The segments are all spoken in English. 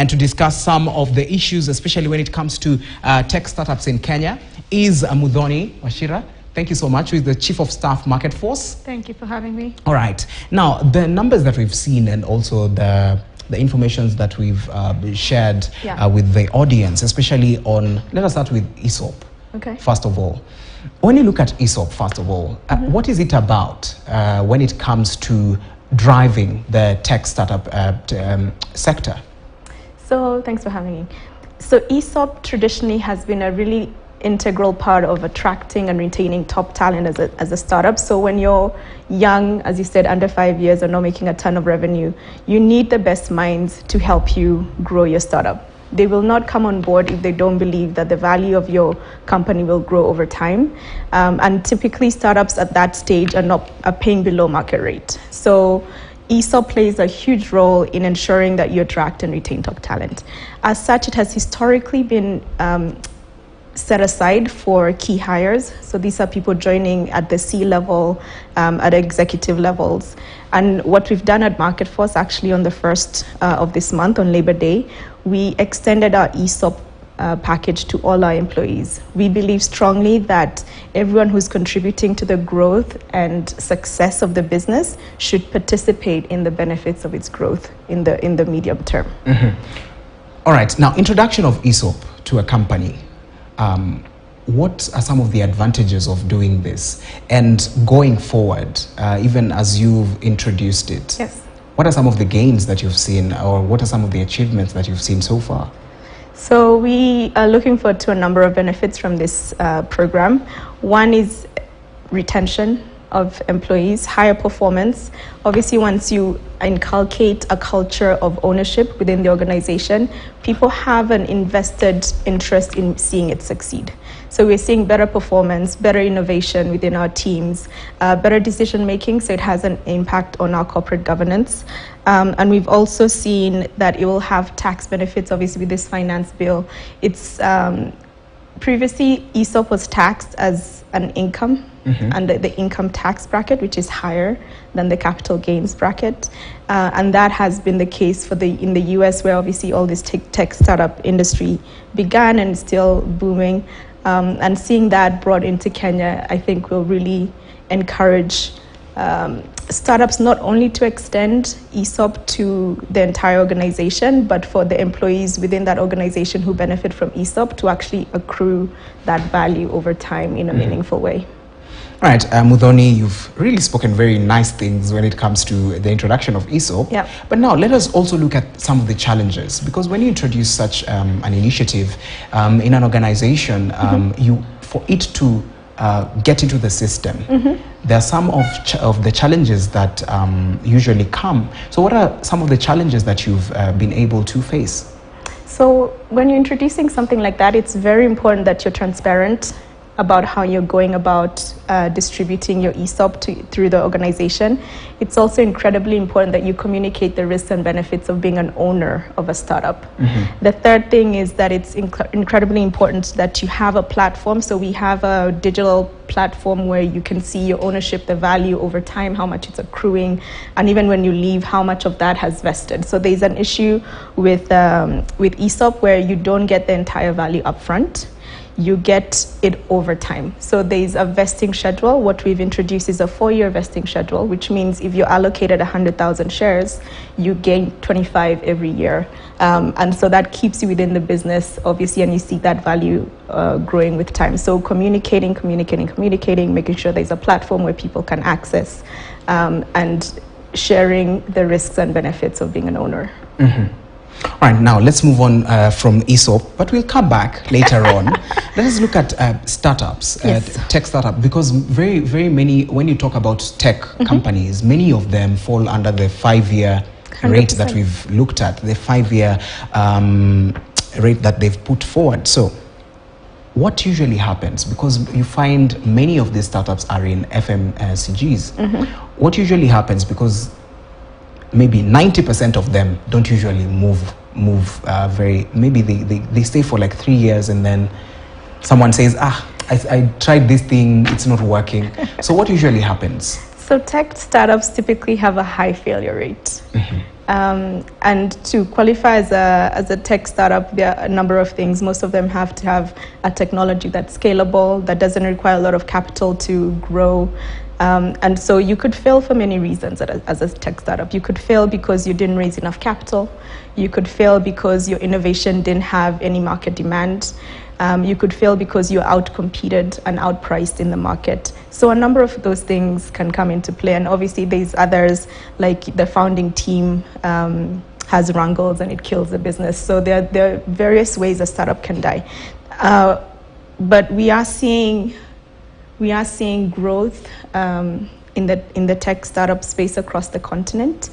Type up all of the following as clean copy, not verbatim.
and to discuss some of the issues, especially when it comes to tech startups in Kenya, is Muthoni Wachira. Thank you so much. Who is the Chief of Staff Market Force. Thank you for having me. All right. Now, the numbers that we've seen and also the information that we've shared with the audience, especially on, let us start with ESOP. Okay. First of all, when you look at ESOP, first of all, what is it about when it comes to driving the tech startup sector? So thanks for having me. So ESOP traditionally has been a really integral part of attracting and retaining top talent as a startup. So when you're young, as you said, under 5 years or not making a ton of revenue, you need the best minds to help you grow your startup. They will not come on board if they don't believe that the value of your company will grow over time. And typically startups at that stage are paying below market rate. So ESOP plays a huge role in ensuring that you attract and retain top talent. As such, it has historically been set aside for key hires. So these are people joining at the C-level, at executive levels. And what we've done at Market Force, actually on the 1st of this month, on Labor Day, we extended our ESOP package to all our employees. We believe strongly that everyone who's contributing to the growth and success of the business should participate in the benefits of its growth in the medium term. All right. Now, introduction of ESOP to a company. What are some of the advantages of doing this? And going forward, even as you've introduced it, yes, what are some of the gains that you've seen, or what are some of the achievements that you've seen so far? So we are looking forward to a number of benefits from this program. One is retention of employees, higher performance. Obviously, once you inculcate a culture of ownership within the organization, people have an invested interest in seeing it succeed. So we're seeing better performance, better innovation within our teams, better decision making, so it has an impact on our corporate governance. And we've also seen that it will have tax benefits, obviously, with this finance bill. It's previously, ESOP was taxed as an income under the income tax bracket, which is higher than the capital gains bracket. And that has been the case in the US, where obviously all this tech startup industry began and is still booming. And seeing that brought into Kenya, I think will really encourage startups not only to extend ESOP to the entire organization, but for the employees within that organization who benefit from ESOP to actually accrue that value over time in a meaningful way. All right, Muthoni, you've really spoken very nice things when it comes to the introduction of ESOP. Yeah. But now let us also look at some of the challenges, because when you introduce such an initiative in an organization, for it to get into the system, there are some of the challenges that usually come. So what are some of the challenges that you've been able to face? So when you're introducing something like that, it's very important that you're transparent about how you're going about distributing your ESOP through the organization. It's also incredibly important that you communicate the risks and benefits of being an owner of a startup. The third thing is that it's incredibly important that you have a platform. So we have a digital platform where you can see your ownership, the value over time, how much it's accruing, and even when you leave, how much of that has vested. So there's an issue with ESOP where you don't get the entire value upfront. You get it over time. So there's a vesting schedule. What we've introduced is a 4-year vesting schedule, which means if you're allocated 100,000 shares, you gain 25 every year. And so that keeps you within the business, obviously, and you see that value growing with time. So communicating, making sure there's a platform where people can access, and sharing the risks and benefits of being an owner. All right, now let's move on from ESOP, but we'll come back later on. Let us look at startups, tech startup, because very many, when you talk about tech companies, many of them fall under the 5-year rate that we've looked at, the 5-year rate that they've put forward. So what usually happens, because you find many of these startups are in FMCGs, what usually happens, because maybe 90% of them don't usually move maybe they stay for like 3 years and then someone says, I tried this thing, it's not working. So what usually happens? So tech startups typically have a high failure rate. And to qualify as a tech startup, there are a number of things. Most of them have to have a technology that's scalable, that doesn't require a lot of capital to grow. And so you could fail for many reasons as a tech startup. You could fail because you didn't raise enough capital. You could fail because your innovation didn't have any market demand. You could fail because you're outcompeted and outpriced in the market. So a number of those things can come into play. And obviously there's others, like the founding team has wrangles and it kills the business. So there are various ways a startup can die. But we are seeing growth in the tech startup space across the continent.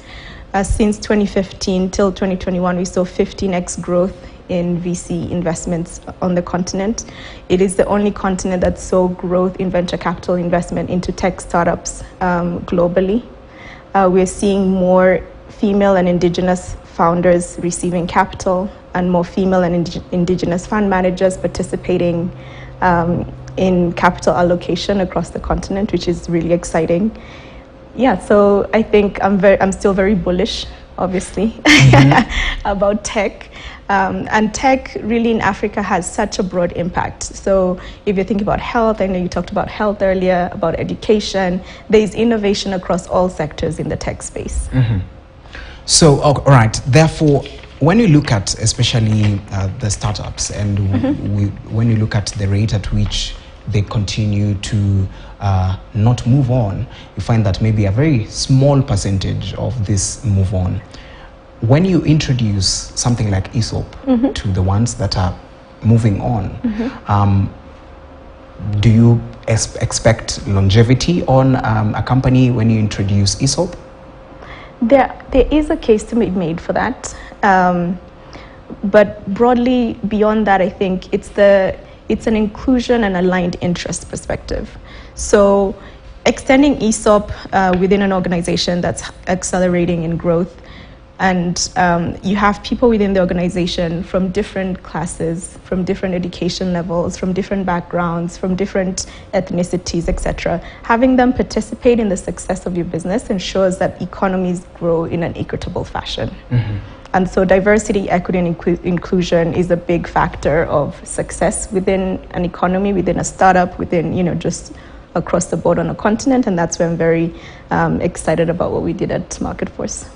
Since 2015 till 2021, we saw 15x growth in VC investments on the continent. It is the only continent that saw growth in venture capital investment into tech startups globally. We're seeing more female and indigenous founders receiving capital and more female and indigenous fund managers participating in capital allocation across the continent, which is really exciting. Yeah, so I think I'm still very bullish, obviously, about tech. And tech really in Africa has such a broad impact. So if you think about health, I know you talked about health earlier, about education, there's innovation across all sectors in the tech space. So, all right, therefore, when you look at especially the startups and when you look at the rate at which they continue to not move on, you find that maybe a very small percentage of this move on. When you introduce something like ESOP to the ones that are moving on, do you expect longevity on a company when you introduce ESOP? There is a case to be made for that. But broadly beyond that, I think it's an inclusion and aligned interest perspective. So extending ESOP within an organization that's accelerating in growth, and you have people within the organization from different classes, from different education levels, from different backgrounds, from different ethnicities, etc. Having them participate in the success of your business ensures that economies grow in an equitable fashion. And so diversity, equity, and inclusion is a big factor of success within an economy, within a startup, within, just across the board on a continent. And that's why I'm very excited about what we did at MarketForce.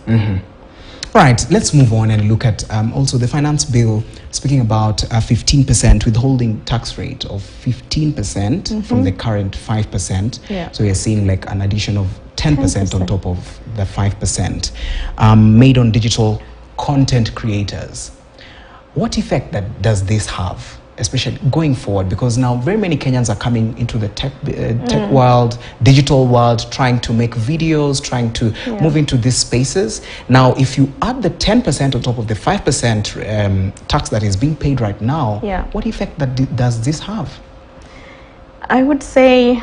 Right, let's move on and look at also the finance bill, speaking about 15% withholding tax rate of 15% from the current 5%. Yeah. So you're seeing like an addition of 10% on top of the 5%, made on digital content creators. What effect does this have, especially going forward? Because now very many Kenyans are coming into the tech world, digital world, trying to make videos, trying to move into these spaces. Now, if you add the 10% on top of the 5% tax that is being paid right now, what effect does this have? I would say,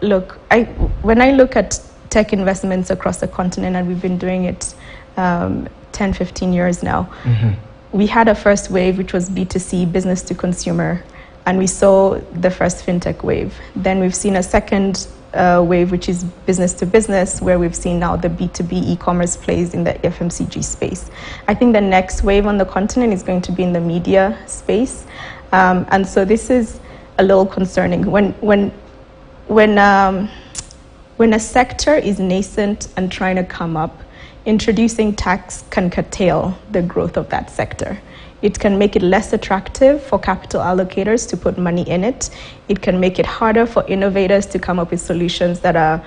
look, when I look at tech investments across the continent, and we've been doing it 10, 15 years now, we had a first wave, which was B2C, business to consumer, and we saw the first fintech wave. Then we've seen a second wave, which is business to business, where we've seen now the B2B e-commerce plays in the FMCG space. I think the next wave on the continent is going to be in the media space. And so this is a little concerning. When a sector is nascent and trying to come up, introducing tax can curtail the growth of that sector. It can make it less attractive for capital allocators to put money in it. It can make it harder for innovators to come up with solutions that are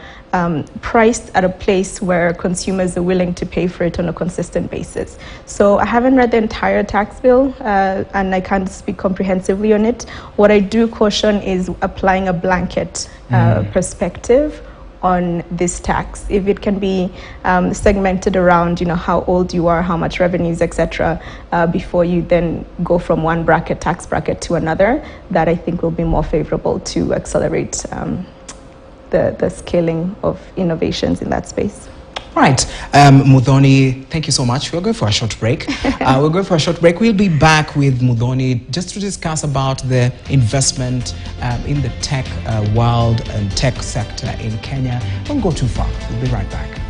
priced at a place where consumers are willing to pay for it on a consistent basis. So I haven't read the entire tax bill, and I can't speak comprehensively on it. What I do caution is applying a blanket perspective on this tax. If it can be segmented around, how old you are, how much revenues, etc., before you then go from one tax bracket to another, that I think will be more favorable to accelerate the scaling of innovations in that space. Right, Muthoni, thank you so much. We're going for a short break. We'll be back with Muthoni just to discuss about the investment in the tech world and tech sector in Kenya. Don't go too far. We'll be right back.